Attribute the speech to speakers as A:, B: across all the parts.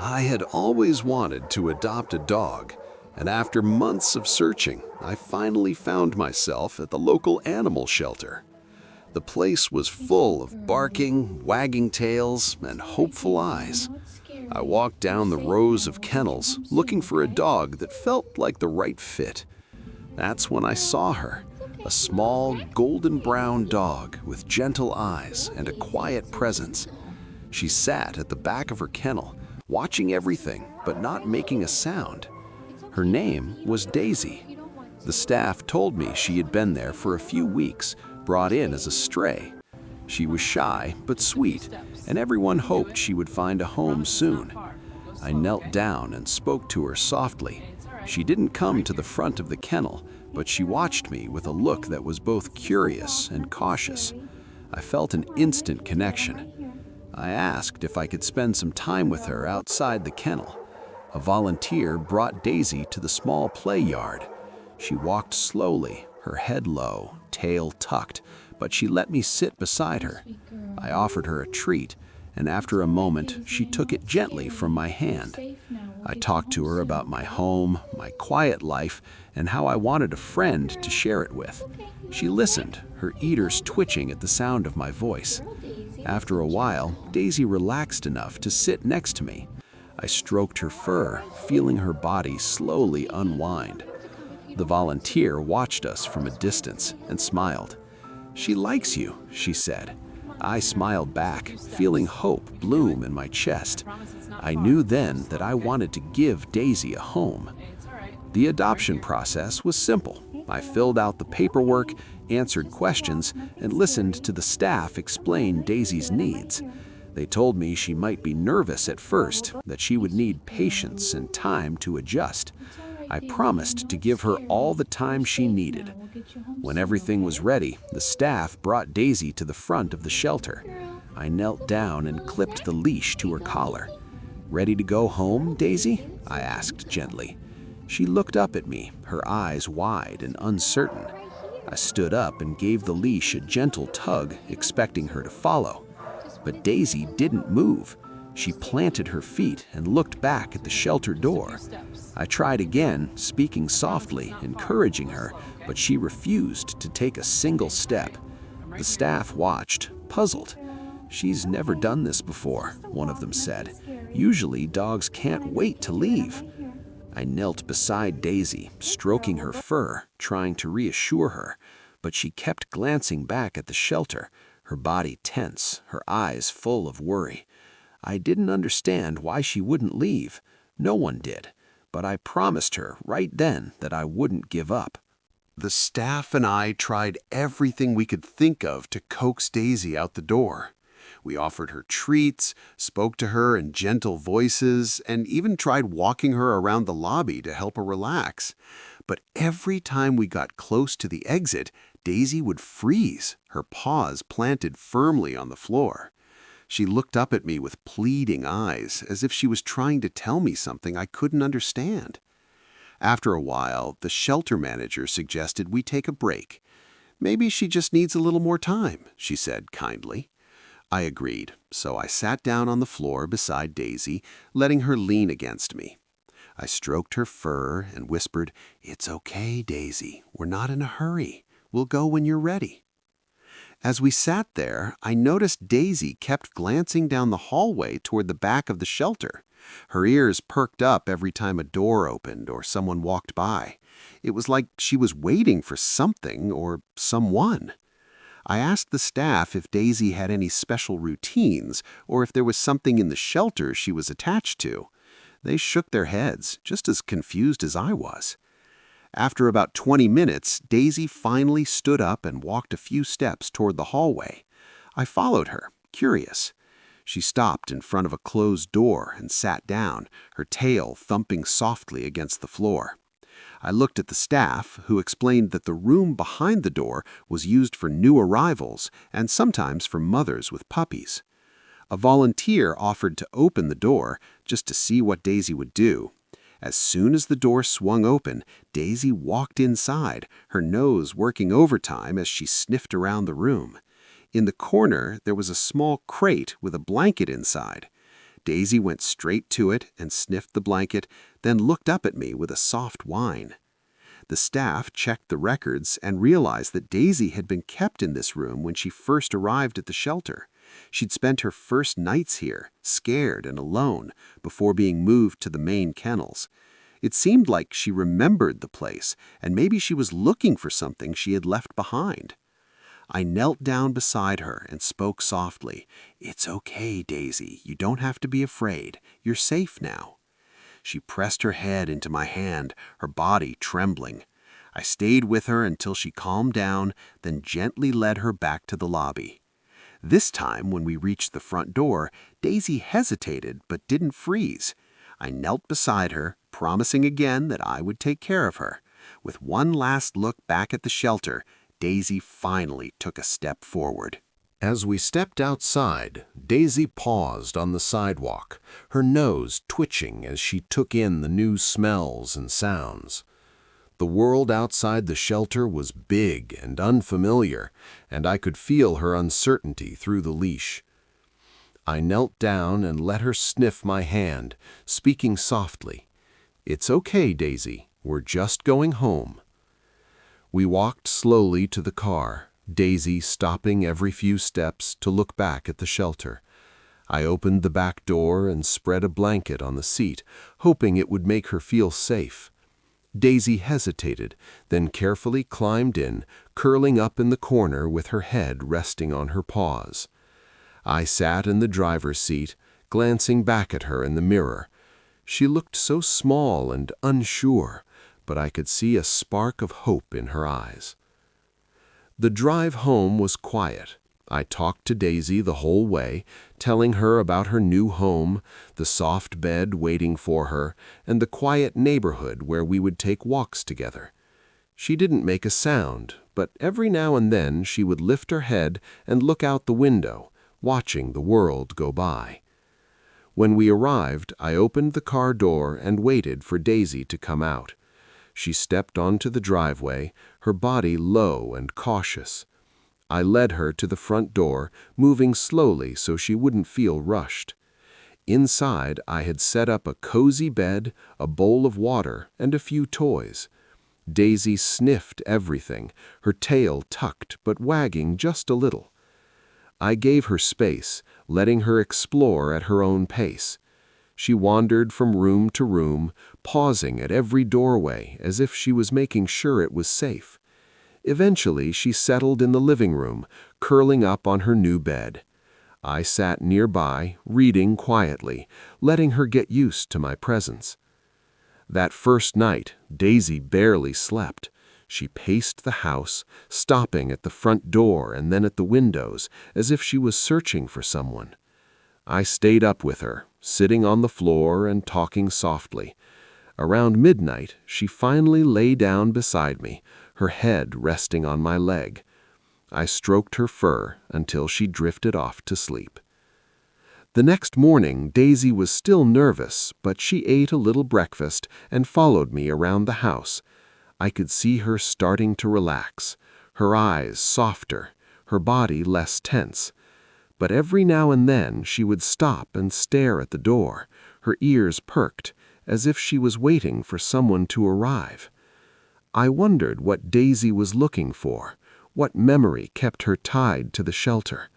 A: I had always wanted to adopt a dog, and after months of searching, I finally found myself at the local animal shelter. The place was full of barking, wagging tails, and hopeful eyes. I walked down the rows of kennels looking for a dog that felt like the right fit. That's when I saw her, a small golden brown dog with gentle eyes and a quiet presence. She sat at the back of her kennel, watching everything but not making a sound. Her name was Daisy. The staff told me she had been there for a few weeks, brought in as a stray. She was shy but sweet, and everyone hoped she would find a home soon. I knelt down and spoke to her softly. She didn't come to the front of the kennel, but she watched me with a look that was both curious and cautious. I felt an instant connection. I asked if I could spend some time with her outside the kennel. A volunteer brought Daisy to the small play yard. She walked slowly, her head low, tail tucked, but she let me sit beside her. I offered her a treat, and after a moment, she took it gently from my hand. I talked to her about my home, my quiet life, and how I wanted a friend to share it with. She listened, her ears twitching at the sound of my voice. After a while, Daisy relaxed enough to sit next to me. I stroked her fur, feeling her body slowly unwind. The volunteer watched us from a distance and smiled. "She likes you," she said. I smiled back, feeling hope bloom in my chest. I knew then that I wanted to give Daisy a home. The adoption process was simple. I filled out the paperwork, answered questions, and listened to the staff explain Daisy's needs. They told me she might be nervous at first, that she would need patience and time to adjust. I promised to give her all the time she needed. When everything was ready, the staff brought Daisy to the front of the shelter. I knelt down and clipped the leash to her collar. "Ready to go home, Daisy?" I asked gently. She looked up at me, her eyes wide and uncertain. I stood up and gave the leash a gentle tug, expecting her to follow. But Daisy didn't move. She planted her feet and looked back at the shelter door. I tried again, speaking softly, encouraging her, but she refused to take a single step. The staff watched, puzzled. "She's never done this before," one of them said. "Usually dogs can't wait to leave." I knelt beside Daisy, stroking her fur, trying to reassure her, but she kept glancing back at the shelter, her body tense, her eyes full of worry. I didn't understand why she wouldn't leave. No one did, but I promised her right then that I wouldn't give up. The staff and I tried everything we could think of to coax Daisy out the door. We offered her treats, spoke to her in gentle voices, and even tried walking her around the lobby to help her relax. But every time we got close to the exit, Daisy would freeze, her paws planted firmly on the floor. She looked up at me with pleading eyes, as if she was trying to tell me something I couldn't understand. After a while, the shelter manager suggested we take a break. "Maybe she just needs a little more time," she said kindly. I agreed, so I sat down on the floor beside Daisy, letting her lean against me. I stroked her fur and whispered, "It's okay, Daisy. We're not in a hurry. We'll go when you're ready." As we sat there, I noticed Daisy kept glancing down the hallway toward the back of the shelter. Her ears perked up every time a door opened or someone walked by. It was like she was waiting for something or someone. I asked the staff if Daisy had any special routines or if there was something in the shelter she was attached to. They shook their heads, just as confused as I was. After about 20 minutes, Daisy finally stood up and walked a few steps toward the hallway. I followed her, curious. She stopped in front of a closed door and sat down, her tail thumping softly against the floor. I looked at the staff, who explained that the room behind the door was used for new arrivals and sometimes for mothers with puppies. A volunteer offered to open the door just to see what Daisy would do. As soon as the door swung open, Daisy walked inside, her nose working overtime as she sniffed around the room. In the corner, there was a small crate with a blanket inside.
B: Daisy went straight to it and sniffed the blanket, then looked up at me with a soft whine. The staff checked the records and realized that Daisy had been kept in this room when she first arrived at the shelter. She'd spent her first nights here, scared and alone, before being moved to the main kennels. It seemed like she remembered the place, and maybe she was looking for something she had left behind. I knelt down beside her and spoke softly. "It's okay, Daisy. You don't have to be afraid. You're safe now." She pressed her head into my hand, her body trembling. I stayed with her until she calmed down, then gently led her back to the lobby. This time, when we reached the front door, Daisy hesitated but didn't freeze. I knelt beside her, promising again that I would take care of her. With one last look back at the shelter, Daisy finally took a step forward.
A: As we stepped outside, Daisy paused on the sidewalk, her nose twitching as she took in the new smells and sounds. The world outside the shelter was big and unfamiliar, and I could feel her uncertainty through the leash. I knelt down and let her sniff my hand, speaking softly. "It's okay, Daisy. We're just going home." We walked slowly to the car, Daisy stopping every few steps to look back at the shelter. I opened the back door and spread a blanket on the seat, hoping it would make her feel safe. Daisy hesitated, then carefully climbed in, curling up in the corner with her head resting on her paws. I sat in the driver's seat, glancing back at her in the mirror. She looked so small and unsure, but I could see a spark of hope in her eyes. The drive home was quiet. I talked to Daisy the whole way, telling her about her new home, the soft bed waiting for her, and the quiet neighborhood where we would take walks together. She didn't make a sound, but every now and then she would lift her head and look out the window, watching the world go by. When we arrived, I opened the car door and waited for Daisy to come out. She stepped onto the driveway, her body low and cautious. I led her to the front door, moving slowly so she wouldn't feel rushed. Inside, I had set up a cozy bed, a bowl of water, and a few toys. Daisy sniffed everything, her tail tucked but wagging just a little. I gave her space, letting her explore at her own pace. She wandered from room to room, pausing at every doorway as if she was making sure it was safe. Eventually, she settled in the living room, curling up on her new bed. I sat nearby, reading quietly, letting her get used to my presence. That first night, Daisy barely slept. She paced the house, stopping at the front door and then at the windows, as if she was searching for someone. I stayed up with her, sitting on the floor and talking softly. Around midnight, she finally lay down beside me, her head resting on my leg. I stroked her fur until she drifted off to sleep. The next morning, Daisy was still nervous, but she ate a little breakfast and followed me around the house. I could see her starting to relax, her eyes softer, her body less tense. But every now and then she would stop and stare at the door, her ears perked, as if she was waiting for someone to arrive. I wondered what Daisy was looking for, what memory kept her tied to the shelter.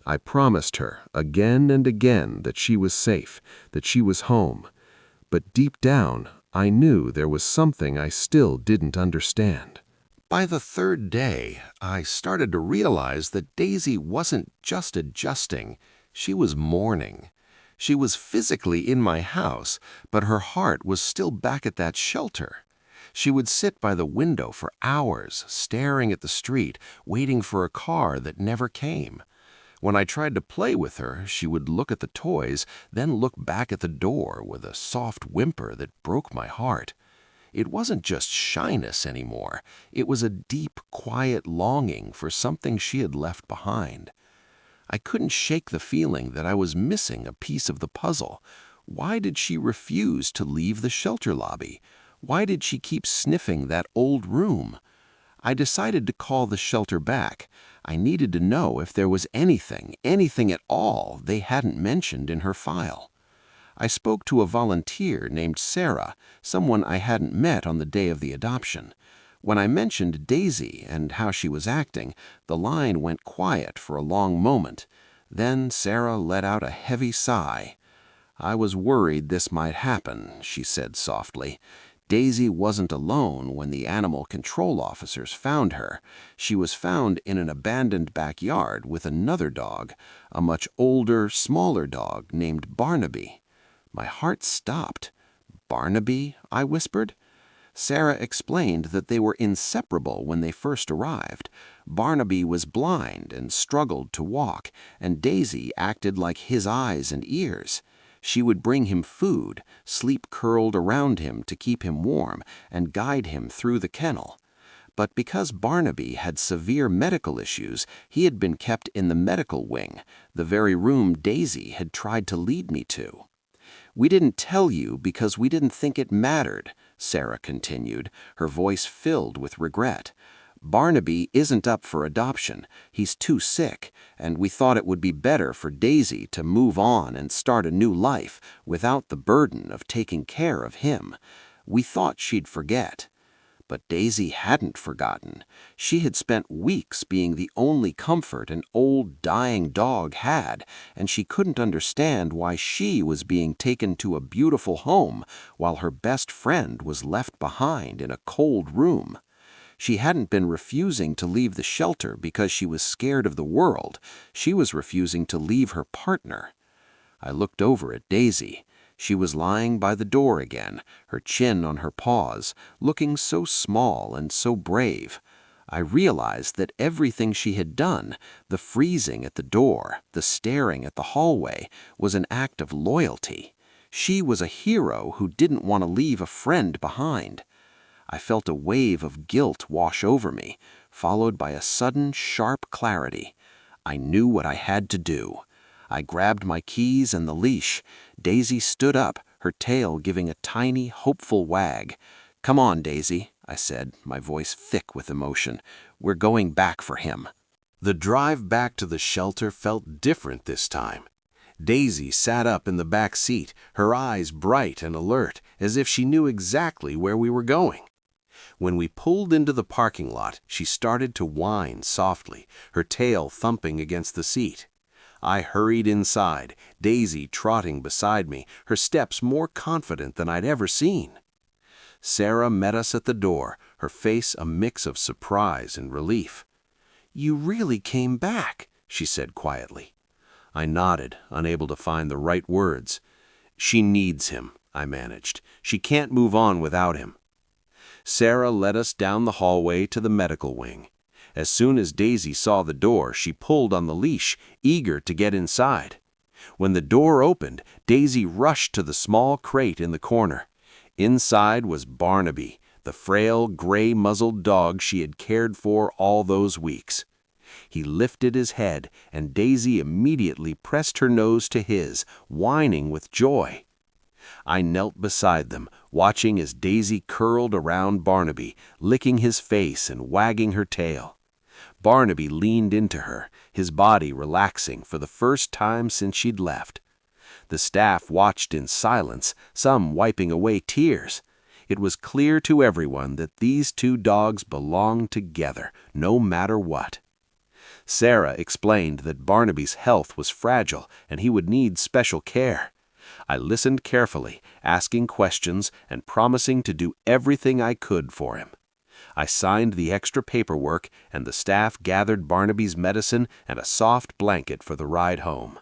A: I promised her again and again that she was safe, that she was home. But deep down, I knew there was something I still didn't understand. By the third day, I started to realize that Daisy wasn't just adjusting, she was mourning. She was physically in my house, but her heart was still back at that shelter. She would sit by the window for hours, staring at the street, waiting for a car that never came. When I tried to play with her, she would look at the toys, then look back at the door with a soft whimper that broke my heart. It wasn't just shyness anymore. It was a deep, quiet longing for something she had left behind. I couldn't shake the feeling that I was missing a piece of the puzzle. Why did she refuse to leave the shelter lobby? Why did she keep sniffing that old room? I decided to call the shelter back. I needed to know if there was anything at all they hadn't mentioned in her file.
B: I spoke to a volunteer named Sarah, someone I hadn't met on the day of the adoption. When I mentioned Daisy and how she was acting, the line went quiet for a long moment. Then Sarah let out a heavy sigh. "I was worried this might happen," she said softly. "Daisy wasn't alone when the animal control officers found her. She was found in an abandoned backyard with another dog, a much older, smaller dog named Barnaby." My heart stopped. "Barnaby?" I whispered. Sarah explained that they were inseparable when they first arrived. Barnaby was blind and struggled to walk, and Daisy acted like his eyes and ears. She would bring him food, sleep curled around him to keep him warm, and guide him through the kennel. But because Barnaby had severe medical issues, he had been kept in the medical wing, the very room Daisy had tried to lead me to. "We didn't tell you because we didn't think it mattered," Sarah continued, her voice filled with regret. "Barnaby isn't up for adoption. He's too sick, and we thought it would be better for Daisy to move on and start a new life without the burden of taking care of him. We thought she'd forget." But Daisy hadn't forgotten. She had spent weeks being the only comfort an old, dying dog had, and she couldn't understand why she was being taken to a beautiful home while her best friend was left behind in a cold room. She hadn't been refusing to leave the shelter because she was scared of the world. She was refusing to leave her partner. I looked over at Daisy. She was lying by the door again, her chin on her paws, looking so small and so brave. I realized that everything she had done, the freezing at the door, the staring at the hallway, was an act of loyalty. She was a hero who didn't want to leave a friend behind. I felt a wave of guilt wash over me, followed by a sudden, sharp clarity. I knew what I had to do. I grabbed my keys and the leash. Daisy stood up, her tail giving a tiny, hopeful wag. "Come on, Daisy," I said, my voice thick with emotion. "We're going back for him."
A: The drive back to the shelter felt different this time. Daisy sat up in the back seat, her eyes bright and alert, as if she knew exactly where we were going. When we pulled into the parking lot, she started to whine softly, her tail thumping against the seat. I hurried inside, Daisy trotting beside me, her steps more confident than I'd ever seen. Sarah met us at the door, her face a mix of surprise and relief. "You really came back," she said quietly. I nodded, unable to find the right words. "She needs him," I managed. "She can't move on without him." Sarah led us down the hallway to the medical wing. As soon as Daisy saw the door, she pulled on the leash, eager to get inside. When the door opened, Daisy rushed to the small crate in the corner. Inside was Barnaby, the frail, gray-muzzled dog she had cared for all those weeks. He lifted his head, and Daisy immediately pressed her nose to his, whining with joy. I knelt beside them, watching as Daisy curled around Barnaby, licking his face and wagging her tail. Barnaby leaned into her, his body relaxing for the first time since she'd left. The staff watched in silence, some wiping away tears. It was clear to everyone that these two dogs belonged together, no matter what. Sarah explained that Barnaby's health was fragile and he would need special care. I listened carefully, asking questions and promising to do everything I could for him. I signed the extra paperwork, and the staff gathered Barnaby's medicine and a soft blanket for the ride home.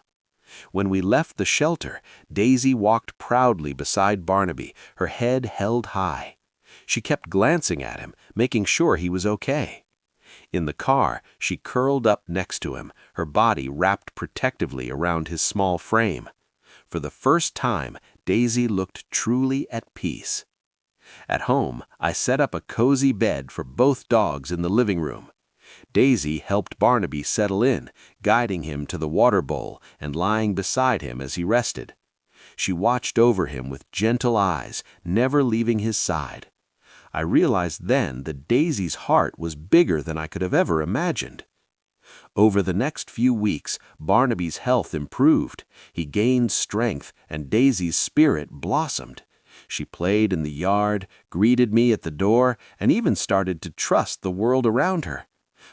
A: When we left the shelter, Daisy walked proudly beside Barnaby, her head held high. She kept glancing at him, making sure he was okay. In the car, she curled up next to him, her body wrapped protectively around his small frame. For the first time, Daisy looked truly at peace. At home, I set up a cozy bed for both dogs in the living room. Daisy helped Barnaby settle in, guiding him to the water bowl and lying beside him as he rested. She watched over him with gentle eyes, never leaving his side. I realized then that Daisy's heart was bigger than I could have ever imagined.
C: Over the next few weeks, Barnaby's health improved. He gained strength, and Daisy's spirit blossomed. She played in the yard, greeted me at the door, and even started to trust the world around her.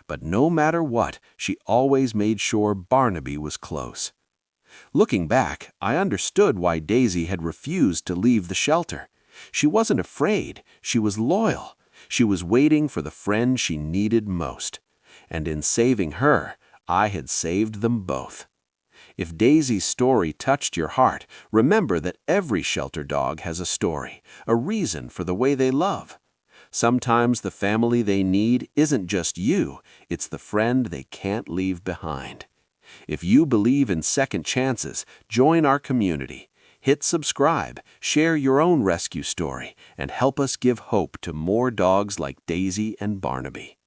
C: But no matter what, she always made sure Barnaby was close. Looking back, I understood why Daisy had refused to leave the shelter. She wasn't afraid, she was loyal. She was waiting for the friend she needed most. And in saving her, I had saved them both. If Daisy's story touched your heart, remember that every shelter dog has a story, a reason for the way they love. Sometimes the family they need isn't just you, it's the friend they can't leave behind. If you believe in second chances, join our community. Hit subscribe, share your own rescue story, and help us give hope to more dogs like Daisy and Barnaby.